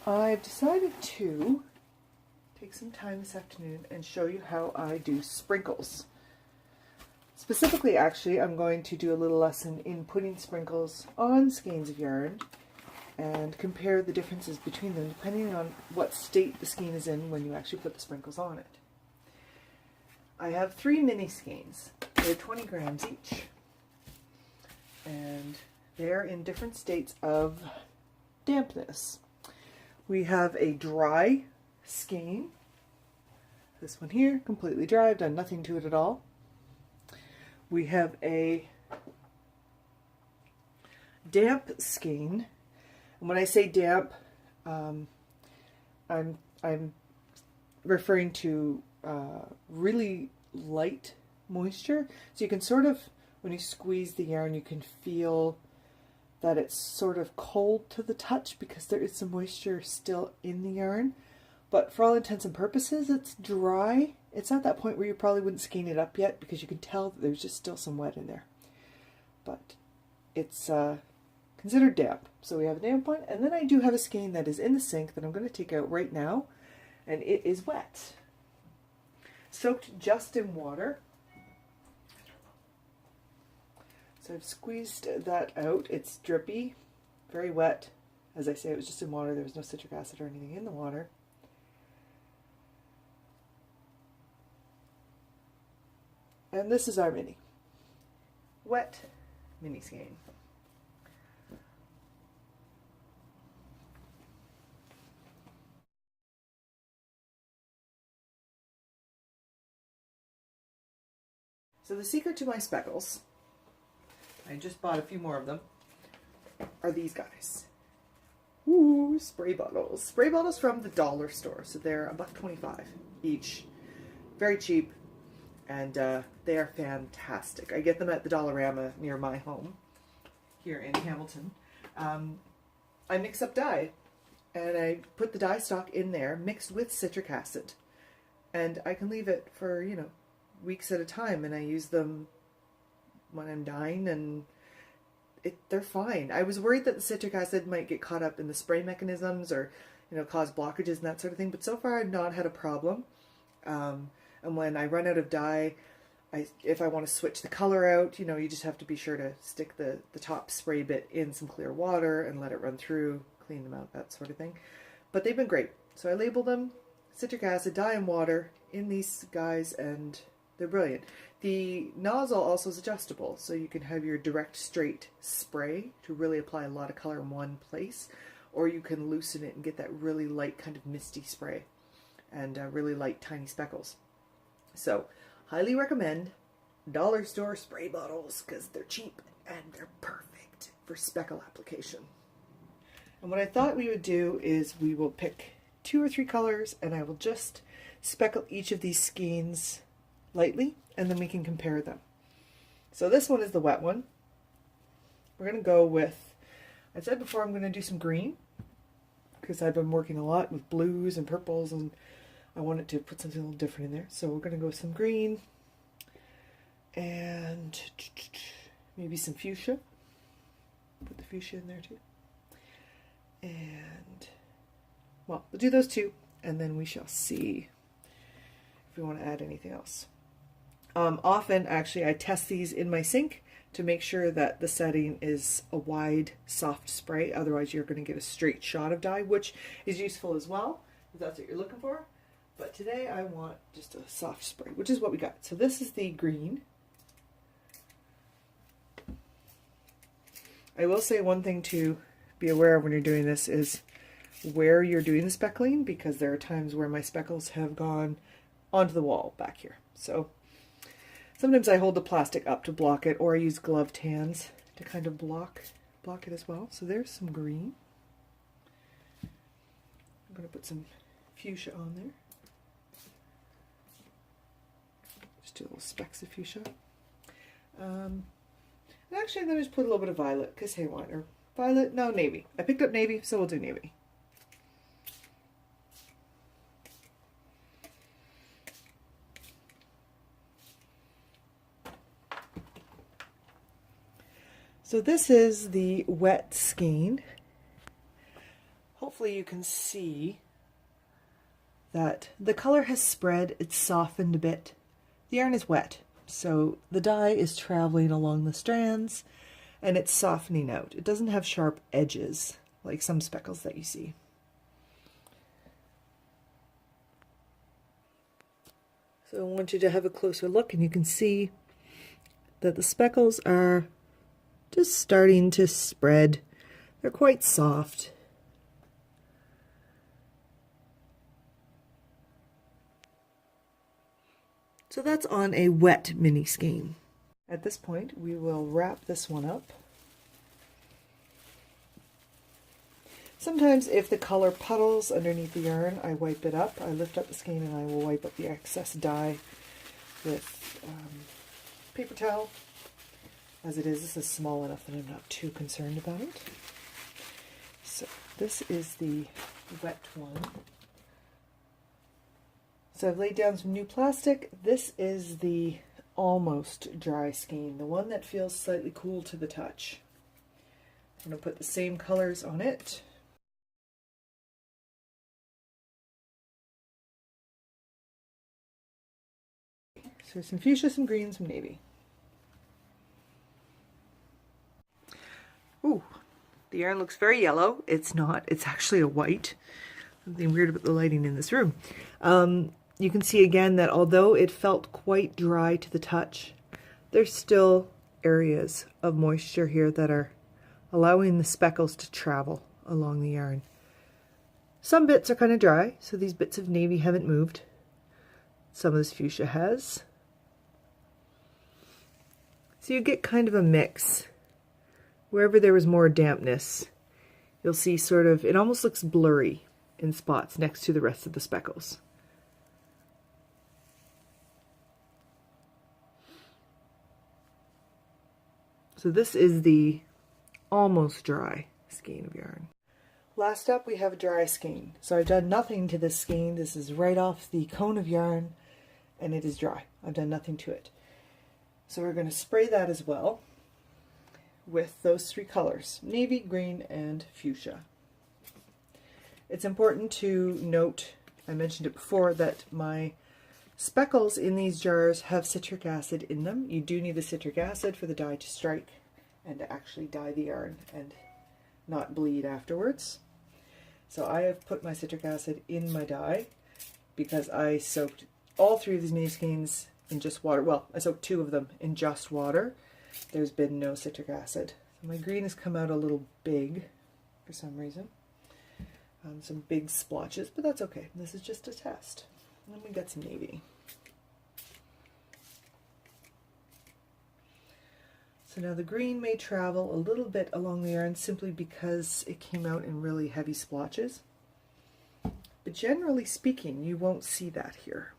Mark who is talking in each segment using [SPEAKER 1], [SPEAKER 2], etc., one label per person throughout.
[SPEAKER 1] I've decided to take some time this afternoon and show you how I do sprinkles. Specifically, actually, I'm going to do a little lesson in putting sprinkles on skeins of yarn and compare the differences between them depending on what state the skein is in when you actually put the sprinkles on it. I have 3 mini skeins. They're 20 grams each. And they're in different states of dampness. We have a dry skein. This one here, completely dry. I've done nothing to it at all. We have a damp skein. And when I say damp, I'm referring to really light moisture. So you can sort of, when you squeeze the yarn, you can feel that it's sort of cold to the touch because there is some moisture still in the yarn. But for all intents and purposes, it's dry. It's not that point where you probably wouldn't skein it up yet because you can tell that there's just still some wet in there. But it's considered damp. So we have a damp one. And then I do have a skein that is in the sink that I'm going to take out right now. And it is wet. Soaked just in water. So I've squeezed that out. It's drippy, very wet. As I say, it was just in water. There was no citric acid or anything in the water. And this is our mini. Wet mini skein. So the secret to my speckles, I just bought a few more of them, are these guys. Ooh, spray bottles. Spray bottles from the dollar store. So they're $1.25 each. Very cheap. And they are fantastic. I get them at the Dollarama near my home here in Hamilton. I mix up dye. And I put the dye stock in there mixed with citric acid. And I can leave it for, you know, weeks at a time. And I use them when I'm dyeing, and they're fine. I was worried that the citric acid might get caught up in the spray mechanisms or, you know, cause blockages and that sort of thing, but so far I've not had a problem. And when I run out of dye, if I want to switch the color out, you know, you just have to be sure to stick the top spray bit in some clear water and let it run through, clean them out, that sort of thing. But they've been great. So I label them citric acid, dye, and water in these guys, and they're brilliant. The nozzle also is adjustable, so you can have your direct straight spray to really apply a lot of color in one place, or you can loosen it and get that really light kind of misty spray and really light tiny speckles. So highly recommend dollar store spray bottles because they're cheap and they're perfect for speckle application. And what I thought we would do is we will pick 2 or 3 colors, and I will just speckle each of these skeins lightly, and then we can compare them. So this one is the wet one. We're going to go with, I said before, I'm going to do some green because I've been working a lot with blues and purples, and I wanted to put something a little different in there. So we're going to go with some green and maybe some fuchsia. Put the fuchsia in there too. And, well, we'll do those 2, and then we shall see if we want to add anything else. Often, actually, I test these in my sink to make sure that the setting is a wide, soft spray. Otherwise, you're going to get a straight shot of dye, which is useful as well, if that's what you're looking for. But today, I want just a soft spray, which is what we got. So this is the green. I will say one thing to be aware of when you're doing this is where you're doing the speckling, because there are times where my speckles have gone onto the wall back here. So sometimes I hold the plastic up to block it, or I use gloved hands to kind of block it as well. So there's some green. I'm going to put some fuchsia on there. Just do little specks of fuchsia. And actually I'm going to just put a little bit of violet, because hey, why? Or violet? No, navy. I picked up navy, so we'll do navy. So this is the wet skein. hopefully you can see that the color has spread, it's softened a bit. The yarn is wet, so the dye is traveling along the strands and it's softening out. It doesn't have sharp edges like some speckles that you see. So I want you to have a closer look, and you can see that the speckles are just starting to spread. They're quite soft. So that's on a wet mini skein. At this point, we will wrap this one up. Sometimes if the color puddles underneath the yarn, I wipe it up. I lift up the skein and I will wipe up the excess dye with paper towel. As it is, this is small enough that I'm not too concerned about it. So this is the wet one. So I've laid down some new plastic. This is the almost dry skein, the one that feels slightly cool to the touch. I'm going to put the same colors on it. So some fuchsia, some green, some navy. Ooh, the yarn looks very yellow. It's not. It's actually a white. Something weird about the lighting in this room. You can see again that although it felt quite dry to the touch, there's still areas of moisture here that are allowing the speckles to travel along the yarn. Some bits are kind of dry, so these bits of navy haven't moved. Some of this fuchsia has. So you get kind of a mix. Wherever there was more dampness, you'll see sort of, it almost looks blurry in spots next to the rest of the speckles. So this is the almost dry skein of yarn. Last up we have a dry skein. So I've done nothing to this skein. This is right off the cone of yarn and it is dry. I've done nothing to it. So we're going to spray that as well with those three colors, navy, green, and fuchsia. It's important to note, I mentioned it before, that my speckles in these jars have citric acid in them. You do need the citric acid for the dye to strike and to actually dye the yarn and not bleed afterwards. So I have put my citric acid in my dye because I soaked all three of these mini skeins in just water. Well, I soaked two of them in just water. There's been no citric acid. So my green has come out a little big for some reason. Some big splotches, but that's okay. This is just a test. And then we got some navy. So now the green may travel a little bit along the yarn simply because it came out in really heavy splotches. But generally speaking, you won't see that here.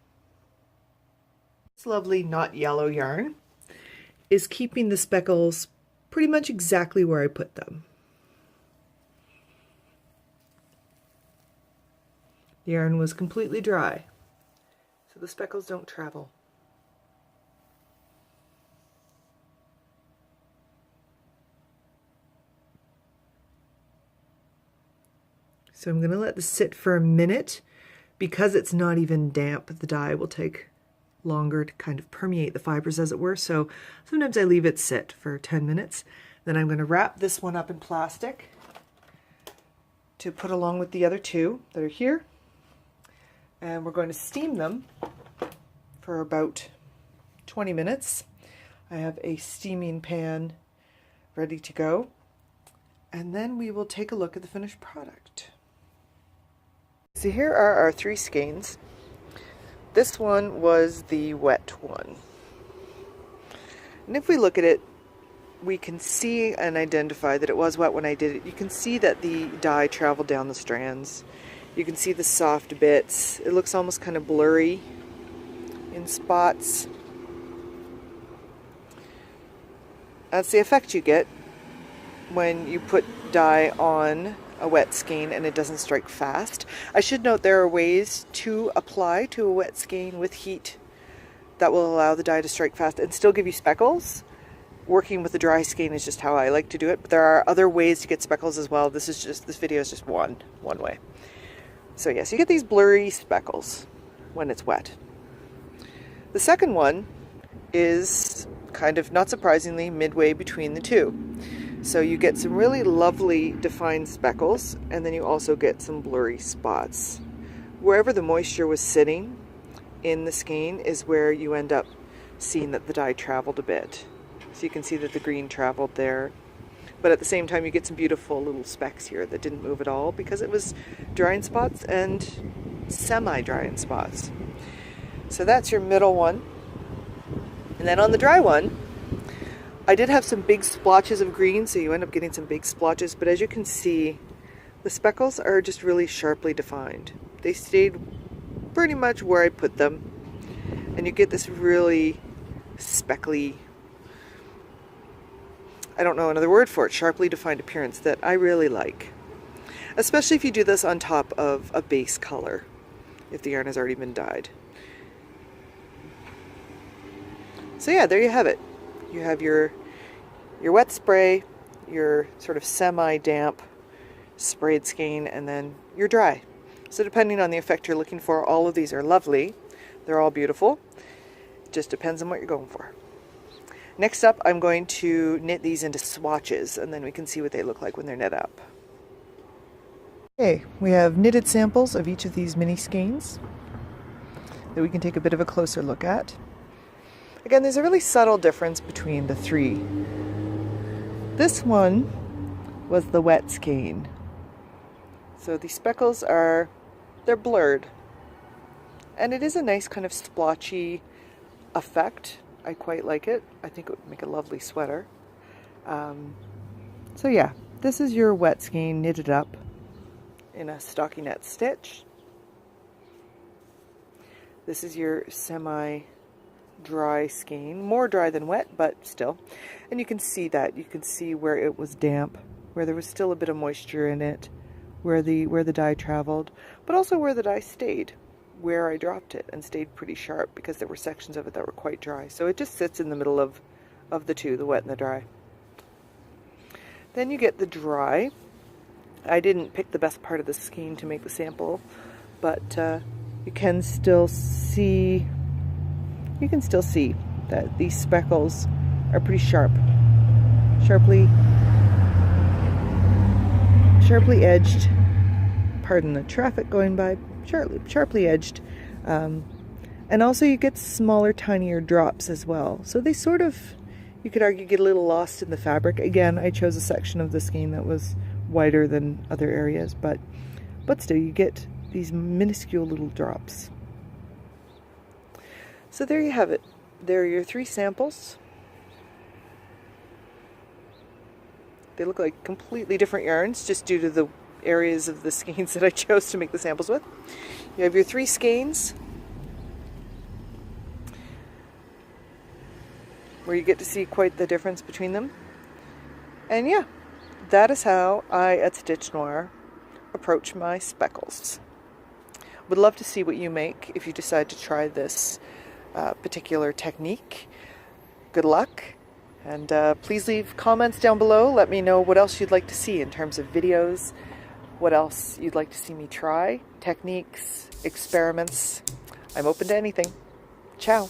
[SPEAKER 1] This lovely not yellow yarn is keeping the speckles pretty much exactly where I put them. The yarn was completely dry, so the speckles don't travel. So I'm going to let this sit for a minute. Because it's not even damp, the dye will take longer to kind of permeate the fibers, as it were. So sometimes I leave it sit for 10 minutes. Then I'm going to wrap this one up in plastic to put along with the other two that are here. And we're going to steam them for about 20 minutes. I have a steaming pan ready to go. And then we will take a look at the finished product. So here are our three skeins. This one was the wet one. And if we look at it, we can see and identify that it was wet when I did it. You can see that the dye traveled down the strands. You can see the soft bits. It looks almost kind of blurry in spots. That's the effect you get when you put dye on a wet skein and it doesn't strike fast. I should note there are ways to apply to a wet skein with heat that will allow the dye to strike fast and still give you speckles. working with the dry skein is just how I like to do it, but there are other ways to get speckles as well. This video is just one way. So yes, you get these blurry speckles when it's wet. The second one is kind of, not surprisingly, midway between the two. So you get some really lovely defined speckles, and then you also get some blurry spots. Wherever the moisture was sitting in the skein is where you end up seeing that the dye traveled a bit. So you can see that the green traveled there. But at the same time, you get some beautiful little specks here that didn't move at all because it was drying spots and semi-drying spots. So that's your middle one. And then on the dry one, I did have some big splotches of green, so you end up getting some big splotches, but as you can see, the speckles are just really sharply defined. They stayed pretty much where I put them, and you get this really speckly, I don't know another word for it, sharply defined appearance that I really like. Especially if you do this on top of a base color, if the yarn has already been dyed. So yeah, there you have it. You have your wet spray, your sort of semi-damp sprayed skein, and then your dry. So depending on the effect you're looking for, all of these are lovely. They're all beautiful. It just depends on what you're going for. Next up, I'm going to knit these into swatches, and then we can see what they look like when they're knit up. Okay, we have knitted samples of each of these mini skeins that we can take a bit of a closer look at. Again, there's a really subtle difference between the three. This one was the wet skein. So the speckles they're blurred. And it is a nice kind of splotchy effect. I quite like it. I think it would make a lovely sweater. So yeah, this is your wet skein knitted up in a stockinette stitch. This is your semi-dry skein, more dry than wet, but still. And you can see that. You can see where it was damp, where there was still a bit of moisture in it, where the dye traveled, but also where the dye stayed, where I dropped it, and stayed pretty sharp because there were sections of it that were quite dry. So it just sits in the middle of the two, the wet and the dry. Then you get the dry. I didn't pick the best part of the skein to make the sample, but you can still see that these speckles are pretty sharp, sharply edged. Pardon the traffic going by. Sharply edged, and also you get smaller, tinier drops as well. So they sort of, you could argue, get a little lost in the fabric. Again, I chose a section of the skein that was wider than other areas, but still you get these minuscule little drops. So there you have it. There are your three samples. They look like completely different yarns just due to the areas of the skeins that I chose to make the samples with. You have your three skeins where you get to see quite the difference between them. And yeah, that is how I at Stitch Noir approach my speckles. Would love to see what you make if you decide to try this particular technique. Good luck, and please leave comments down below. Let me know what else you'd like to see in terms of videos, what else you'd like to see me try, techniques, experiments. I'm open to anything. Ciao.